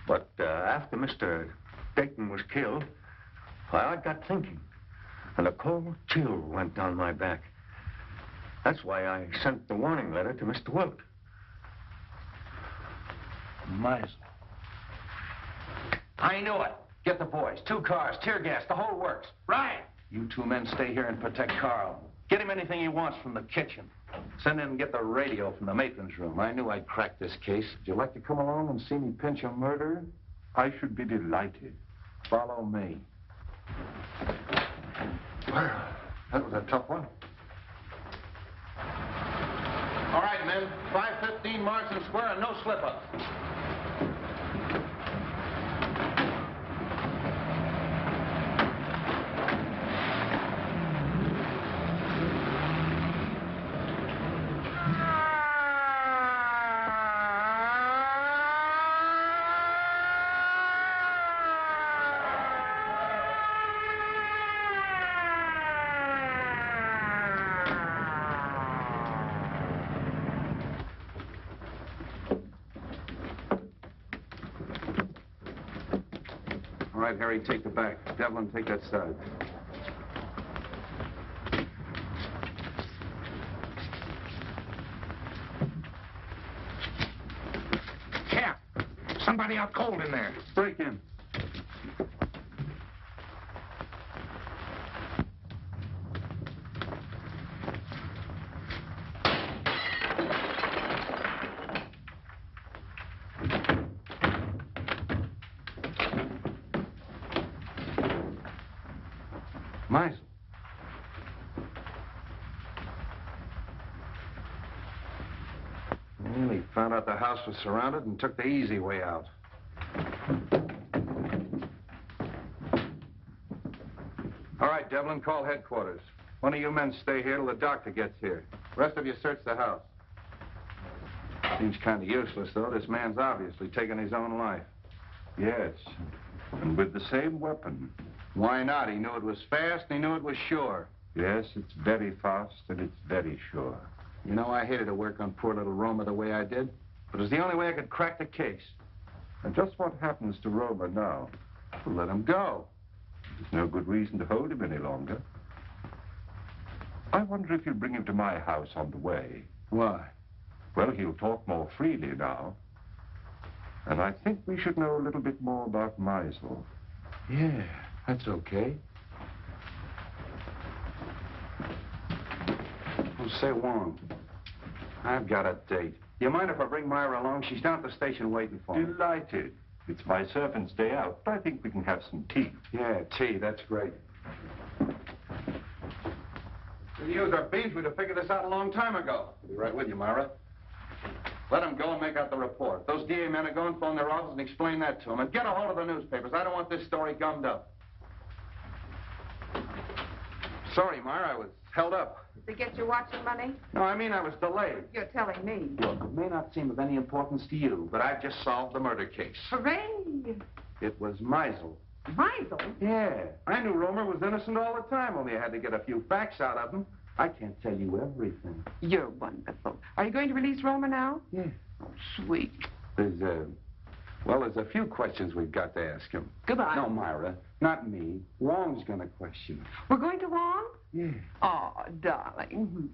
but after Mr. Dayton was killed, I got thinking, and a cold chill went down my back. That's why I sent the warning letter to Mr. Wilk. Meisel. I knew it. Get the boys. 2 cars, tear gas, the whole works. Right. You 2 men stay here and protect Carl. Get him anything he wants from the kitchen. Send in and get the radio from the matron's room. I knew I'd crack this case. Would you like to come along and see me pinch a murderer? I should be delighted. Follow me. Well, that was a tough one. All right, men. 5:15 Marsden Square and no slip-up. All right, Harry, take the back. Devlin, take that side. Cap, somebody out cold in there. Break in. Meisel. Well, he found out the house was surrounded and took the easy way out. All right, Devlin, call headquarters. One of you men stay here till the doctor gets here. The rest of you search the house. Seems kind of useless, though. This man's obviously taken his own life. Yes, and with the same weapon. Why not? He knew it was fast and he knew it was sure. Yes, it's very fast and it's very sure. You know, I hated to work on poor little Roemer the way I did, but it was the only way I could crack the case. And just what happens to Roemer now? We'll let him go. There's no good reason to hold him any longer. I wonder if you'll bring him to my house on the way. Why? Well, he'll talk more freely now. And I think we should know a little bit more about Meisel. Yeah, that's okay. Oh, say, Wong, I've got a date. You mind if I bring Myra along? She's down at the station waiting for me. Delighted. It's my servant's day out, but I think we can have some tea. Yeah, tea, that's great. If we used our beans, we'd have figured this out a long time ago. I'll be right with you, Myra. Let them go and make out the report. Those DA men are going, phone their office and explain that to them. And get a hold of the newspapers. I don't want this story gummed up. Sorry, Myra, I was held up. To get your watch and money? No, I mean I was delayed. You're telling me. Look, it may not seem of any importance to you, but I've just solved the murder case. Hooray! It was Meisel. Meisel? Yeah. I knew Roemer was innocent all the time, only I had to get a few facts out of him. I can't tell you everything. You're wonderful. Are you going to release Roemer now? Yeah. sweet. There's a few questions we've got to ask him. Goodbye. No, Myra, not me. Wong's going to question him. We're going to Wong? Yeah. Oh, darling.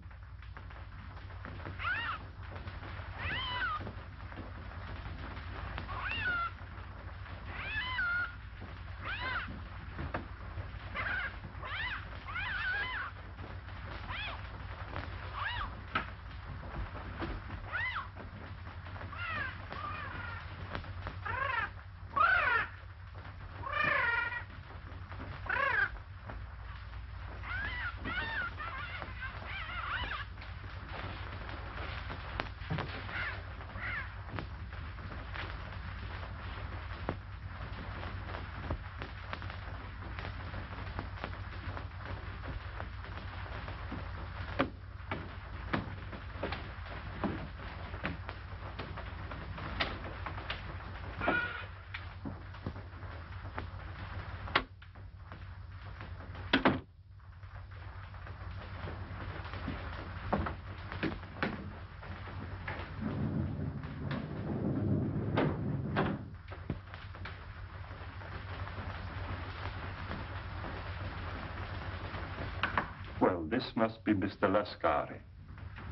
Well, this must be Mr. Lascari.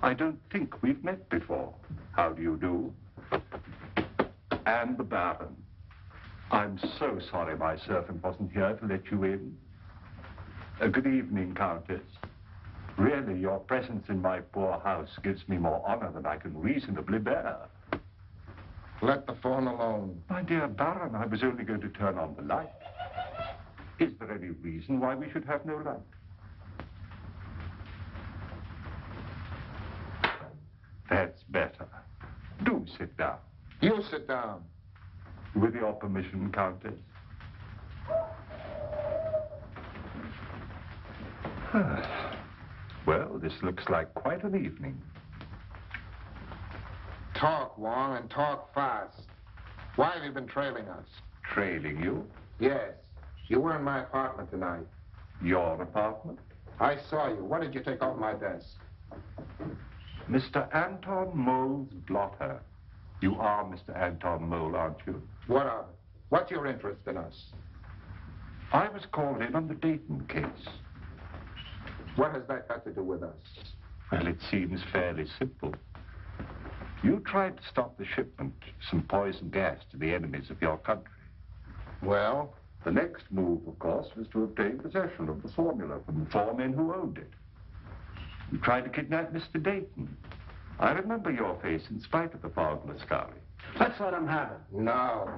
I don't think we've met before. How do you do? And the Baron. I'm so sorry my servant wasn't here to let you in. Good evening, Countess. Really, your presence in my poor house gives me more honor than I can reasonably bear. Let the phone alone. My dear Baron, I was only going to turn on the light. Is there any reason why we should have no light? That's better. Do sit down. You sit down. With your permission, Countess. Well, this looks like quite an evening. Talk, Wong, and talk fast. Why have you been trailing us? Trailing you? Yes. You were in my apartment tonight. Your apartment? I saw you. What did you take off my desk? Mr. Anton Mole's blotter. You are Mr. Anton Mole, aren't you? What of it? What's your interest in us? I was called in on the Dayton case. What has that got to do with us? Well, it seems fairly simple. You tried to stop the shipment of some poison gas to the enemies of your country. Well? The next move, of course, was to obtain possession of the formula from the four men who owned it. You tried to kidnap Mr. Dayton. I remember your face in spite of the fog, Lascari. Let's let him have it. No.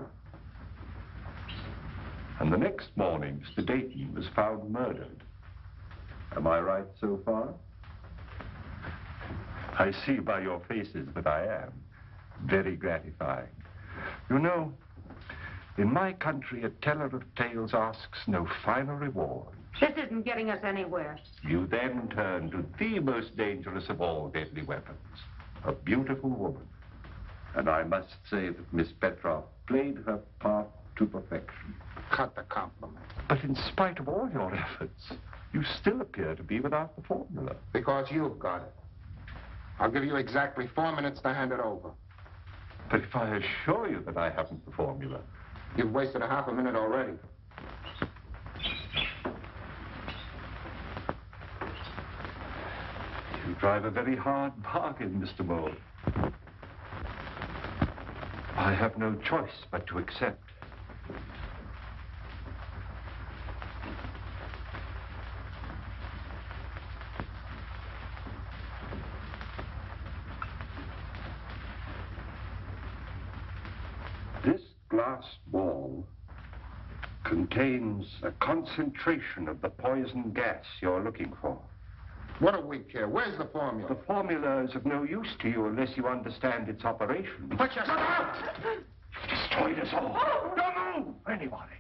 And the next morning, Mr. Dayton was found murdered. Am I right so far? I see by your faces that I am. Very gratifying. You know, in my country, a teller of tales asks no finer reward. This isn't getting us anywhere. You then turn to the most dangerous of all deadly weapons, a beautiful woman. And I must say that Miss Petroff played her part to perfection. Cut the compliment. But in spite of all your efforts, you still appear to be without the formula. Because you've got it. I'll give you exactly 4 minutes to hand it over. But if I assure you that I haven't the formula... You've wasted a half a minute already. You drive a very hard bargain, Mr. Mole. I have no choice but to accept. This glass ball contains a concentration of the poison gas you're looking for. What do we care? Where's the formula? The formula is of no use to you unless you understand its operation. Put your... You've destroyed us all. Oh, don't move! Anybody.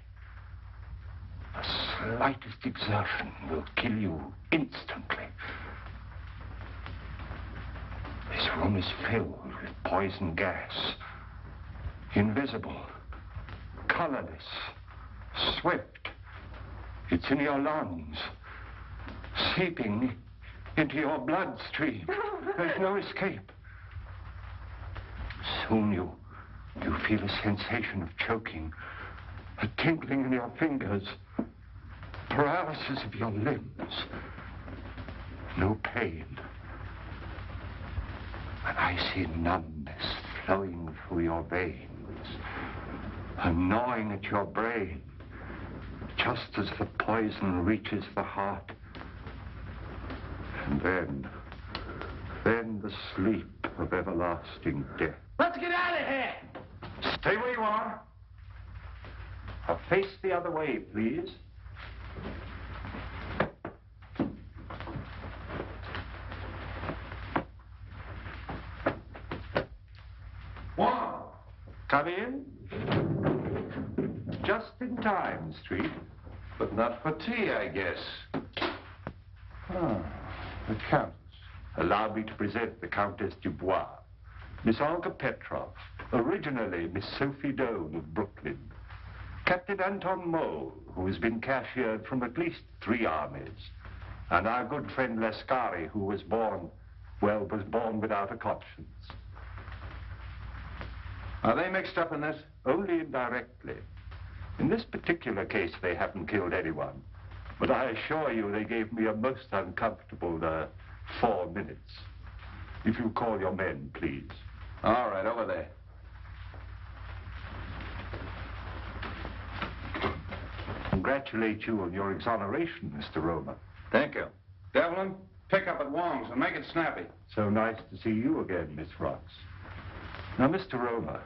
The slightest exertion will kill you instantly. This room is filled with poison gas. Invisible, colorless, swift. It's in your lungs, seeping into your bloodstream. There's no escape. Soon you feel a sensation of choking, a tingling in your fingers, paralysis of your limbs. No pain. An icy numbness flowing through your veins, and gnawing at your brain, just as the poison reaches the heart. And then the sleep of everlasting death. Let's get out of here! Stay where you are. Face the other way, please. One. Come in. Just in time, Street. But not for tea, I guess. Ah, the Countess. Allow me to present the Countess Dubois. Miss Olga Petrov, originally Miss Sophie Doane of Brooklyn. Captain Anton Mole, who has been cashiered from at least 3 armies. And our good friend Lascari, who was born without a conscience. Are they mixed up in this? Only indirectly. In this particular case, they haven't killed anyone. But I assure you they gave me a most uncomfortable 4 minutes. If you call your men, please. All right, over there. Congratulate you on your exoneration, Mr. Roemer. Thank you. Devlin, pick up at Wong's and make it snappy. So nice to see you again, Miss Ross. Now, Mr. Roemer,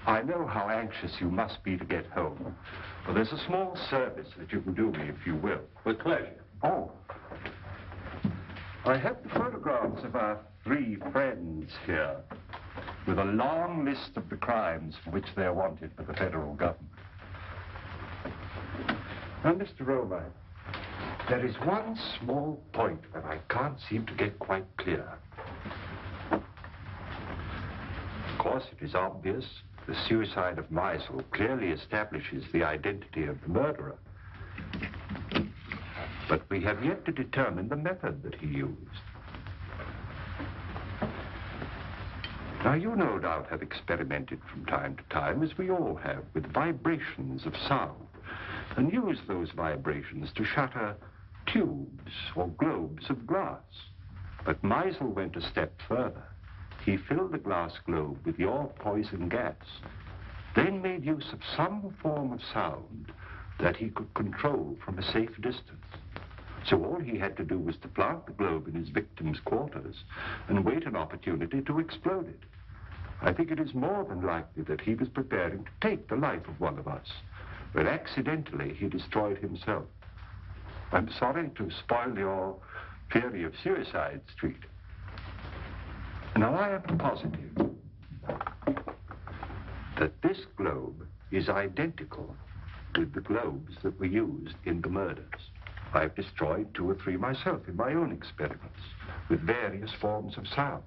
I know how anxious you must be to get home. Well, there's a small service that you can do me, if you will. With pleasure. Oh. I have the photographs of our 3 friends here, with a long list of the crimes for which they're wanted by the federal government. Now, Mr. Roemer, there is one small point that I can't seem to get quite clear. Of course, it is obvious the suicide of Meisel clearly establishes the identity of the murderer. But we have yet to determine the method that he used. Now, you no doubt have experimented from time to time, as we all have, with vibrations of sound, and used those vibrations to shatter tubes or globes of glass. But Meisel went a step further. He filled the glass globe with your poison gas, then made use of some form of sound that he could control from a safe distance. So all he had to do was to plant the globe in his victim's quarters and wait an opportunity to explode it. I think it is more than likely that he was preparing to take the life of one of us, but accidentally he destroyed himself. I'm sorry to spoil your theory of suicide, Street. Now, I am positive that this globe is identical with the globes that were used in the murders. I've destroyed 2 or 3 myself in my own experiments with various forms of sound,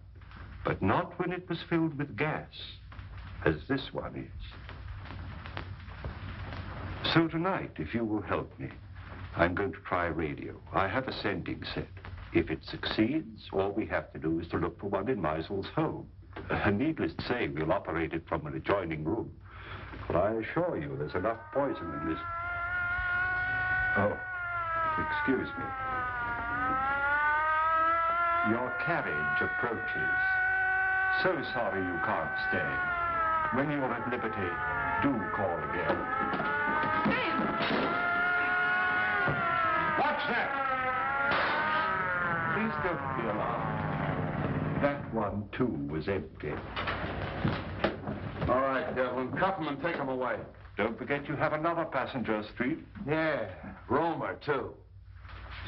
but not when it was filled with gas, as this one is. So tonight, if you will help me, I'm going to try radio. I have a sending set. If it succeeds, all we have to do is to look for one in Meisel's home. Needless to say, we'll operate it from an adjoining room. But I assure you, there's enough poison in this. Oh, excuse me. Your carriage approaches. So sorry you can't stay. When you're at liberty, do call again. What's that? Please don't be alarmed. That one, too, was empty. All right, Devlin, cuff him and take him away. Don't forget you have another passenger, Street. Yeah, Roemer, too.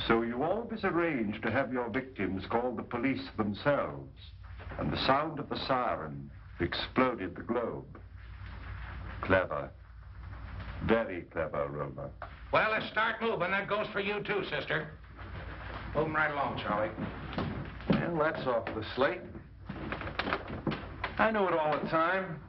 So you always arrange to have your victims call the police themselves, and the sound of the siren exploded the globe. Clever. Very clever, Roemer. Well, let's start moving. That goes for you, too, sister. Moving right along, Charlie. Well, that's off the slate. I knew it all the time.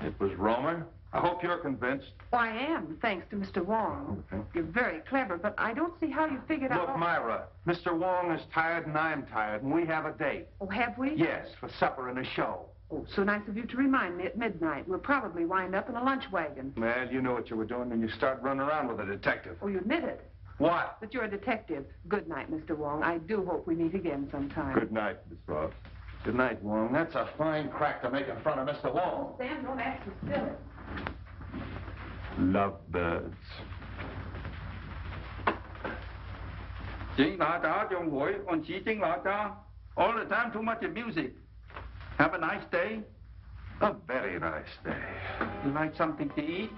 It was Roemer. I hope you're convinced. Oh, I am, thanks to Mr. Wong. You're very clever, but I don't see how you figured out... Look, Myra, Mr. Wong is tired and I'm tired, and we have a date. Oh, have we? Yes, for supper and a show. Oh, so nice of you to remind me at midnight. We'll probably wind up in a lunch wagon. Well, you know what you were doing when you start running around with a detective. Oh, you admit it. What? That you're a detective. Good night, Mr. Wong. I do hope we meet again sometime. Good night, Miss Ross. Good night, Wong. That's a fine crack to make in front of Mr. Wong. Sam, don't act so silly. Lovebirds. 警拿家将會按此警拿家 all the time too much music. Have a nice day. A very nice day. You like something to eat?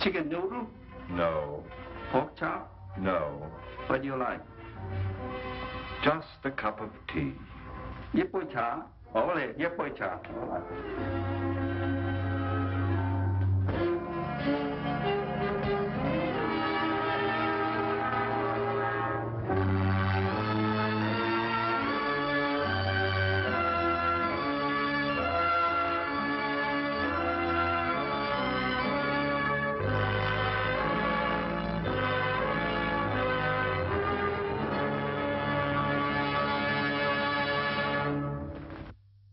Chicken noodle? No. Pork chop? No. What do you like? Just a cup of tea. 一杯茶。好咧，一杯茶。好啦。